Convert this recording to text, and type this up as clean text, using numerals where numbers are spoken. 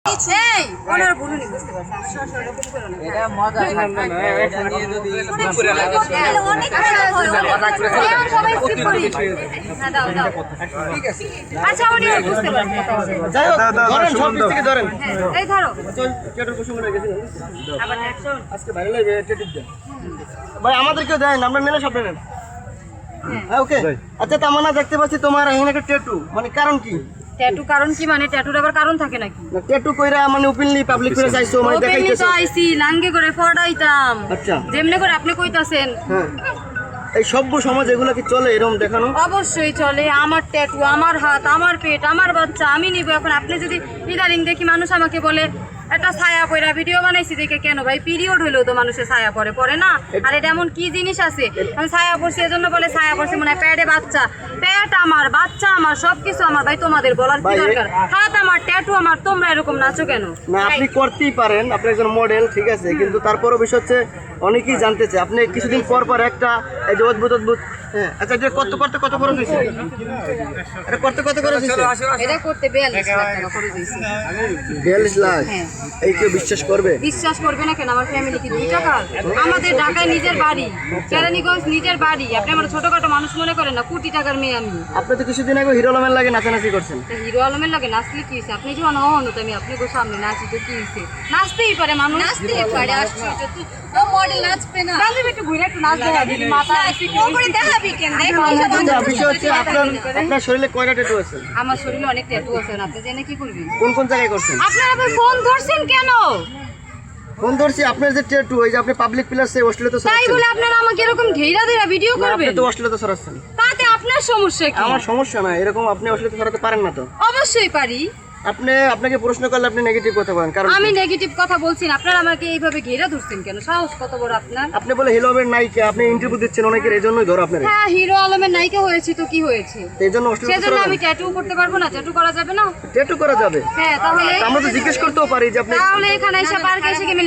এই ওনার বলুনি বুঝতে পারছেন সর এরকম করো না এটা মজা না না এটা নিয়ে যদি করে লাগে অনেক সবাই স্কিপ করি হ্যাঁ দাও দাও ঠিক আছে আচ্ছা উনি বুঝতে পারছেন যাই হোক ধরেন সব দিক থেকে ধরেন এই ধরো টেটুর প্রসঙ্গ হয়ে গেছে আবার অ্যাকশন আজকে ভালো লাগবে টেটুর দেন ভাই আমাদেরকেও দেন আমরা নিলে সব নেন হ্যাঁ ওকে আচ্ছা তামান্না দেখতে পাচ্ছি তোমার এখানে একটা টেটু মানে কারণ কি ট্যাটু কারণ কি মানে ট্যাটুর আবার কারণ থাকে নাকি না টেটু কইরা মানে ওপেনলি পাবলিক করে চাইছো মানে ওপেনলি দেখাইতেছো তো আইছি লাঙ্গে করে ফড়াইতাম আচ্ছা যেমনে করে আপনি কইতাছেন হ্যাঁ এই সভ্য সমাজ এগুলো কি চলে এরকম দেখানো অবশ্যই চলে আমার ট্যাটু আমার হাত আমার পেট আমার বাচ্চা আমি নিব এখন আপনি যদি ইদারিং দেখি মানুষ আমাকে বলে একটা ছায়া পড়া ভিডিও বানাইছি দেখে কেন ভাই পিরিয়ড হইলেও তো মানুষের ছায়া পড়ে না আর এটা এমন কি জিনিস আছে আমি ছায়া পড়ছি এজন্য বলে ছায়া পড়ছি মনে হয় প্যাডে বাচ্চা পেট আমার বাচ্চা আমার সবকিছু আমার ভাই তোমাদের বলার কি দরকার হাত আমার ট্যাটু আমার তোমরা এরকম নাচো কেন না আপনি করতেই পারেন আপনি একজন মডেল ঠিক আছে কিন্তু তারপরও বিষয় হচ্ছে অনেকেই জানতে চায় আপনি কিছুদিন পর পর একটা এই যে অদ্ভুত অদ্ভুত হ্যাঁ আচ্ছা এটা কত খরচ হয়েছে এটা কত খরচ হয়েছে এটা করতে 42 লাখ টাকা খরচ হইছে 42 লাখ হ্যাঁ এই কেউ বিশ্বাস করবে বিশ্বাস করবে না কেন আমার ফ্যামিলি কি 2 টাকা আমাদের ঢাকায় নিজের বাড়ি কেরানীগঞ্জ নিজের বাড়ি আপনি আমার ছোটখাটো মানুষ মনে করেন না কোটি টাকার মেয়ে আমি আপনি তো কিছুদিন আগে হিরো আলমের লাগে নাচানাচি করছেন তা হিরো আলমের লাগে নাচলে কি হয়েছে আপনি যখন হন তো আমি আপনাকে সামনে নাচি তো কি হয়েছে নাচতেই পারে মানুষ নাচতেই পারে আশ্চর্য তুই মডেল নাচবে না বান্ধবী একটু ঘুরে একটু নাচ দেখাবি মাথা ও করে দেখাবি কেন আচ্ছা বিষয় হচ্ছে আপনার শরীরে কয়টা ট্যাটু আছে আমার শরীরে অনেক ট্যাটু আছে আপনি জেনে কি করবেন কোন জায়গায় করছেন আপনারা আবার ফোন ধরছেন কেন ফোন ধরছি আপনার যে ট্যাটু এই যে আপনি পাবলিক প্লেসে অশ্লীলতা তাই ছড়াচ্ছেন বলে আপনারা আমাকে এরকম ঘেরা ধরে ভিডিও না, আপনি করবেন তো অশ্লীলতা ছড়াচ্ছেন তাতে আপনার সমস্যা কি আমার সমস্যা না এরকম আপনি অশ্লীলতা ছড়াতে পারেন না তো অবশ্যই পারি আপনাকে প্রশ্ন করলে আপনি নেগেটিভ কথা বলেন কারণ আমি নেগেটিভ কথা বলছি না আপনারা আমাকে এইভাবে ঘেরা ধরছেন কেন সাহস কত বড় আপনার আপনি বলে হিরো আলমের নায়িকা আপনি ইন্টারভিউ দিচ্ছেন অনেকের এই জন্যই ধরো আপনার হ্যাঁ হিরো আলমের নায়িকা হয়েছি তো কি হয়েছে এই জন্য অশ্লীলতা সেজন্য আমি ট্যাটু করতে পারবো না ট্যাটু করা যাবে না ট্যাটু করা যাবে হ্যাঁ তাহলে আমরা তো জিজ্ঞেস করতেও পারি যে আপনি তাহলে এখানে এসে পার্কে এসে কি আমি